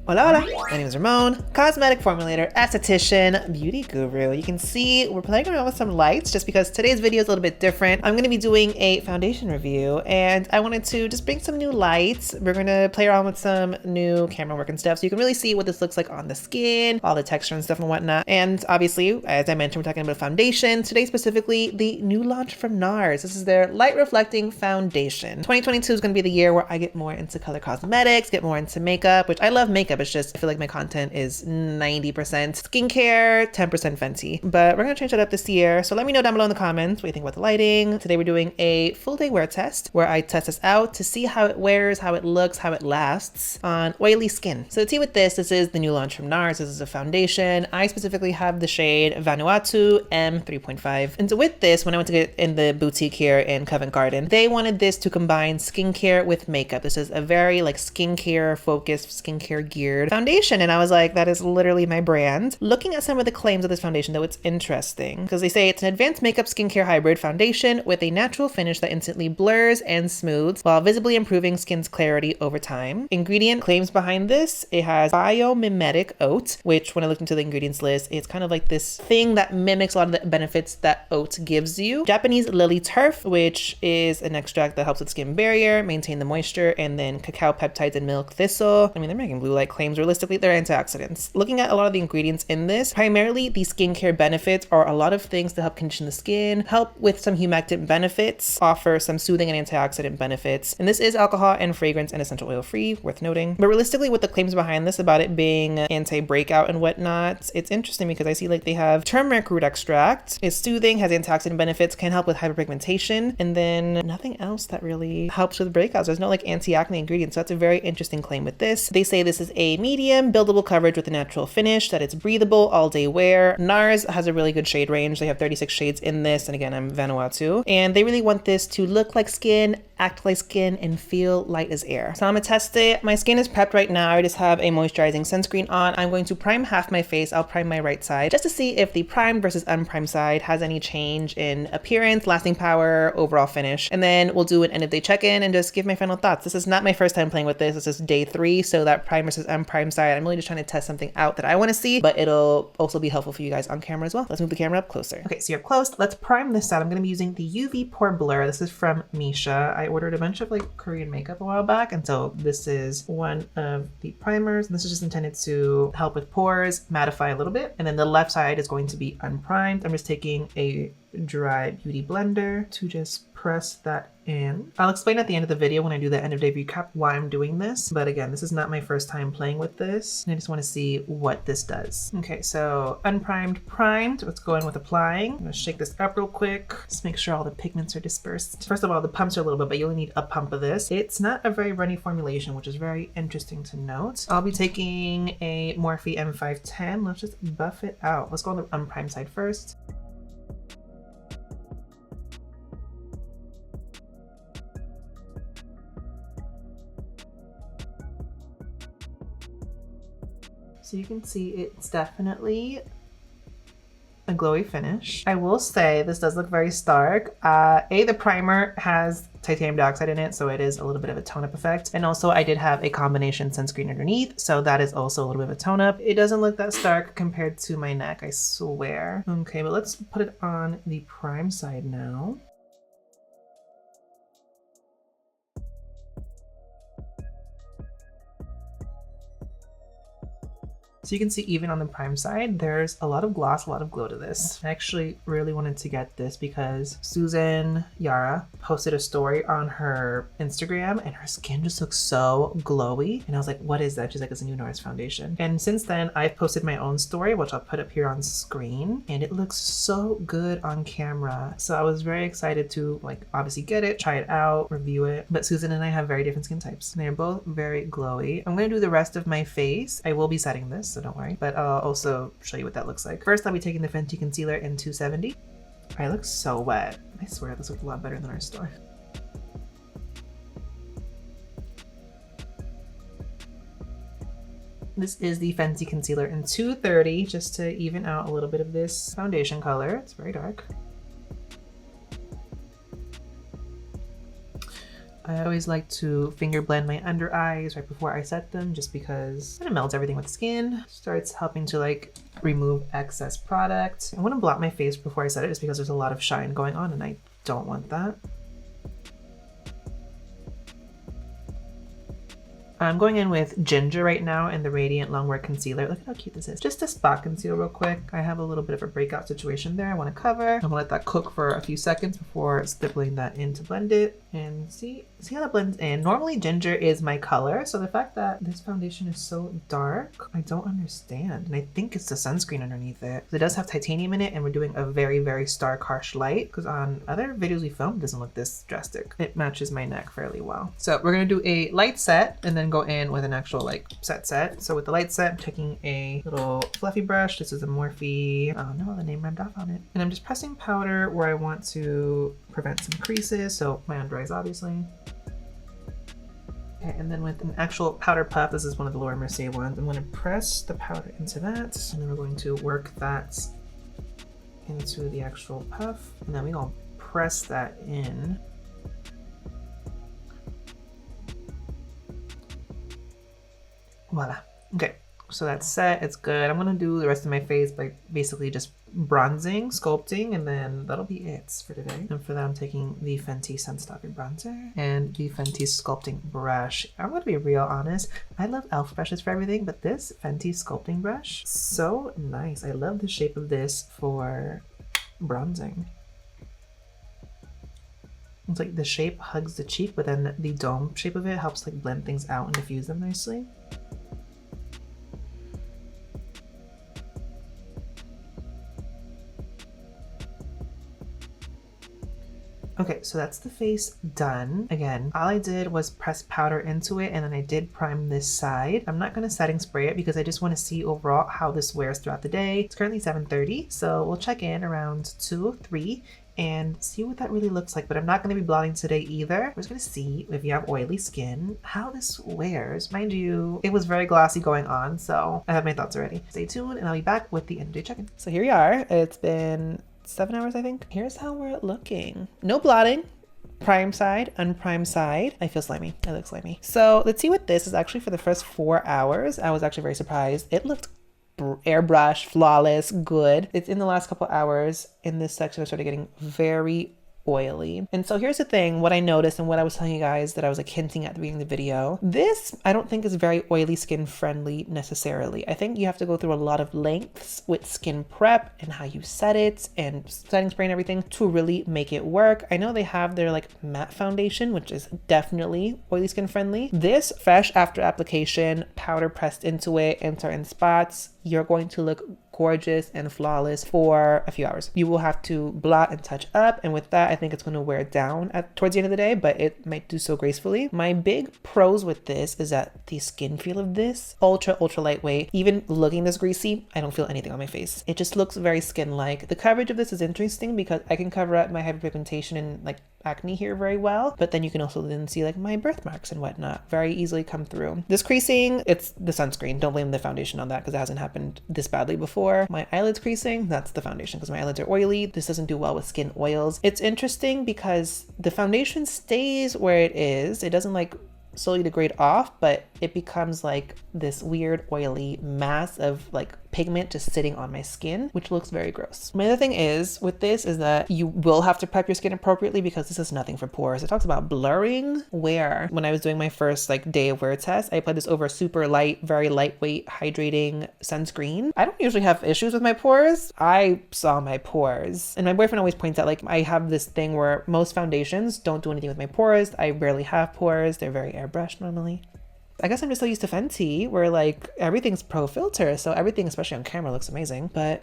Hola, hola. My name is Ramon, cosmetic formulator, esthetician, beauty guru. You can see we're playing around with some lights just because today's video is a little bit different. I'm going to be doing a foundation review and I wanted to just bring some new lights. We're going to play around with some new camera work and stuff so you can really see what this looks like on the skin, all the texture and stuff and whatnot. And obviously, as I mentioned, we're talking about foundation. Today specifically, the new launch from Nars. This is their light reflecting foundation. 2022 is going to be the year where I get more into color cosmetics, get more into makeup, which I love makeup. It's just, I feel like my content is 90% skincare, 10% Fenty. But we're gonna change that up this year. So let me know down below in the comments what you think about the lighting. Today we're doing a full day wear test where I test this out to see how it wears, how it looks, how it lasts on oily skin. So the tea with this is the new launch from Nars. This is a foundation. I specifically have the shade Vanuatu M3.5. And so with this, when I went to get in the boutique here in Covent Garden, they wanted this to combine skincare with makeup. This is a very like skincare focused, skincare geared foundation, and I was like, that is literally my brand. Looking at some of the claims of this foundation though, it's interesting because they say it's an advanced makeup skincare hybrid foundation with a natural finish that instantly blurs and smooths while visibly improving skin's clarity over time. Ingredient claims behind this: it has biomimetic oat, which when I looked into the ingredients list, it's kind of like this thing that mimics a lot of the benefits that oat gives you. Japanese lily turf, which is an extract that helps with skin barrier, maintain the moisture, and then cacao peptides and milk thistle. I mean, they're making blue light claims. Realistically, they're antioxidants. Looking at a lot of the ingredients in this, primarily the skincare benefits are a lot of things to help condition the skin, help with some humectant benefits, offer some soothing and antioxidant benefits. And this is alcohol and fragrance and essential oil free, worth noting. But realistically, with the claims behind this about it being anti-breakout and whatnot, it's interesting because I see like they have turmeric root extract. It's soothing, has antioxidant benefits, can help with hyperpigmentation, and then nothing else that really helps with breakouts. There's no like anti-acne ingredients. So that's a very interesting claim with this. They say this is a medium buildable coverage with a natural finish, that it's breathable, all day wear. Nars has a really good shade range. They have 36 shades in this. And again, I'm Vanuatu. And they really want this to look like skin, act like skin, and feel light as air. So I'm gonna test it. My skin is prepped right now. I just have a moisturizing sunscreen on. I'm going to prime half my face. I'll prime my right side just to see if the primed versus unprimed side has any change in appearance, lasting power, overall finish. And then we'll do an end of day check-in and just give my final thoughts. This is not my first time playing with this. This is day 3. So that prime versus unprimed side, I'm really just trying to test something out that I want to see, but it'll also be helpful for you guys on camera as well. Let's move the camera up closer. Okay, so you're close. Let's prime this side. I'm going to be using the UV Pore Blur. This is from MISSHA. I ordered a bunch of like Korean makeup a while back, and so this is one of the primers. And this is just intended to help with pores, mattify a little bit. And then the left side is going to be unprimed. I'm just taking a dry beauty blender to just press that in. I'll explain at the end of the video when I do the end of day recap why I'm doing this. But again, this is not my first time playing with this. And I just want to see what this does. Okay, so unprimed, primed. Let's go in with applying. I'm gonna shake this up real quick. Just make sure all the pigments are dispersed. First of all, the pumps are a little bit, but you only need a pump of this. It's not a very runny formulation, which is very interesting to note. I'll be taking a Morphe M510. Let's just buff it out. Let's go on the unprimed side first. So you can see it's definitely a glowy finish. I will say this does look very stark. The primer has titanium dioxide in it, so it is a little bit of a tone-up effect. And also I did have a combination sunscreen underneath, so that is also a little bit of a tone-up. It doesn't look that stark compared to my neck, I swear. Okay, but let's put it on the prime side now. So you can see even on the prime side, there's a lot of gloss, a lot of glow to this. I actually really wanted to get this because Susan Yara posted a story on her Instagram and her skin just looks so glowy. And I was like, what is that? She's like, it's a new Nars foundation. And since then I've posted my own story, which I'll put up here on screen. And it looks so good on camera. So I was very excited to like obviously get it, try it out, review it. But Susan and I have very different skin types. And they're both very glowy. I'm gonna do the rest of my face. I will be setting this, so don't worry, but I'll also show you what that looks like. First, I'll be taking the Fenty concealer in 270. I look so wet. I swear this looked a lot better than our store. This is the Fenty concealer in 230, just to even out a little bit of this foundation color. It's very dark. I always like to finger blend my under eyes right before I set them, just because it kind of melts everything with skin. Starts helping to like remove excess product. I want to blot my face before I set it just because there's a lot of shine going on and I don't want that. I'm going in with Ginger right now in the Radiant Longwear Concealer. Look at how cute this is. Just to spot conceal real quick. I have a little bit of a breakout situation there I want to cover. I'm gonna let that cook for a few seconds before stippling that in to blend it. And see how that blends in. Normally Ginger is my color, so the fact that this foundation is so dark, I don't understand. And I think it's the sunscreen underneath it. It does have titanium in it, and we're doing a very, very stark, harsh light, because on other videos we filmed, it doesn't look this drastic. It matches my neck fairly well. So we're gonna do a light set and then go in with an actual like set. So with the light set, I'm taking a little fluffy brush. This is a Morphe. Oh no, the name rhymed off on it. And I'm just pressing powder where I want to prevent some creases. So my under eyes, obviously. Okay, and then with an actual powder puff, this is one of the Laura Mercier ones, I'm going to press the powder into that, and then we're going to work that into the actual puff, and then we're going to press that in. Voila. Okay, so that's set, it's good. I'm gonna do the rest of my face by basically just bronzing, sculpting, and then that'll be it for today. And for that, I'm taking the Fenty Stalk'r bronzer and the Fenty sculpting brush. I'm gonna be real honest, I love e.l.f. brushes for everything, but this Fenty sculpting brush, so nice. I love the shape of this for bronzing. It's like the shape hugs the cheek, but then the dome shape of it helps like blend things out and diffuse them nicely. Okay, so that's the face done. Again, all I did was press powder into it, and then I did prime this side. I'm not gonna setting spray it because I just wanna see overall how this wears throughout the day. It's currently 7:30, so we'll check in around 2 or 3 and see what that really looks like. But I'm not gonna be blotting today either. We're just gonna see if you have oily skin, how this wears. Mind you, it was very glossy going on, so I have my thoughts already. Stay tuned and I'll be back with the end of day check-in. So here we are. It's been 7 hours, I think. Here's how we're looking. No blotting. Prime side, unprime side. I feel slimy. I look slimy. So let's see what this is actually for the first 4 hours. I was actually very surprised. It looked airbrush, flawless, good. It's in the last couple hours in this section I started getting very oily. And so here's the thing, what I noticed and what I was telling you guys that I was like hinting at the beginning of the video. This I don't think is very oily skin friendly necessarily. I think you have to go through a lot of lengths with skin prep and how you set it and setting spray and everything to really make it work. I know they have their like matte foundation, which is definitely oily skin friendly. This fresh after application, powder pressed into it in certain spots, you're going to look gorgeous and flawless for a few hours. You will have to blot and touch up, and with that I think it's going to wear down towards the end of the day, but it might do so gracefully. My big pros with this is that the skin feel of this, ultra lightweight. Even looking this greasy, I don't feel anything on my face. It just looks very skin-like. The coverage of this is interesting because I can cover up my hyperpigmentation and like acne here very well, but then you can also then see like my birthmarks and whatnot very easily come through. This creasing, it's the sunscreen. Don't blame the foundation on that because it hasn't happened this badly before. My eyelids creasing, that's the foundation because my eyelids are oily. This doesn't do well with skin oils. It's interesting because the foundation stays where it is. It doesn't like slowly degrade off, but it becomes like this weird oily mass of like pigment just sitting on my skin, which looks very gross. My other thing is with this is that you will have to prep your skin appropriately because this is nothing for pores. It talks about blurring wear. When I was doing my first like day of wear test, I applied this over a super light, very lightweight hydrating sunscreen. I don't usually have issues with my pores. I saw my pores, and my boyfriend always points out like I have this thing where most foundations don't do anything with my pores. I rarely have pores. They're very airbrushed normally. I guess I'm just so used to Fenty where like everything's pro filter, so everything especially on camera looks amazing, but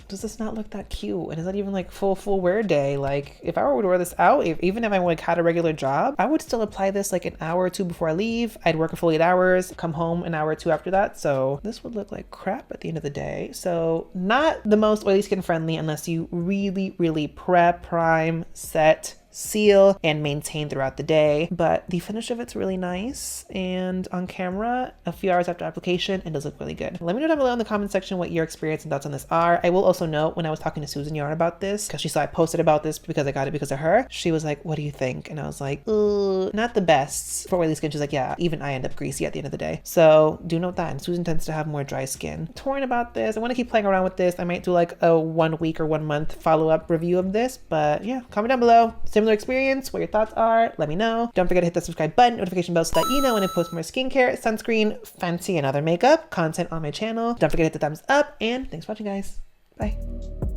does this not look that cute? And is that even like full wear day? Like if I were to wear this out, even if I like had a regular job, I would still apply this like an hour or two before I leave. I'd work a full 8 hours, come home an hour or two after that. So this would look like crap at the end of the day. So not the most oily skin friendly unless you really prep, prime, set, seal and maintain throughout the day. But the finish of it's really nice, and on camera, a few hours after application, it does look really good. Let me know down below in the comment section what your experience and thoughts on this are. I will also note, when I was talking to Susan Yarn about this, because she saw I posted about this because I got it because of her, she was like, what do you think? And I was like, not the best for oily skin. She's like, yeah, even I end up greasy at the end of the day. So do note that. And Susan tends to have more dry skin. I'm torn about this. I want to keep playing around with this. I might do like a 1 week or 1 month follow-up review of this, but yeah, comment down below. Similar experience, what your thoughts are, let me know. Don't forget to hit the subscribe button, notification bell, so that you know when I post more skincare, sunscreen, Fenty, and other makeup content on my channel. Don't forget to hit the thumbs up, and thanks for watching, guys. Bye.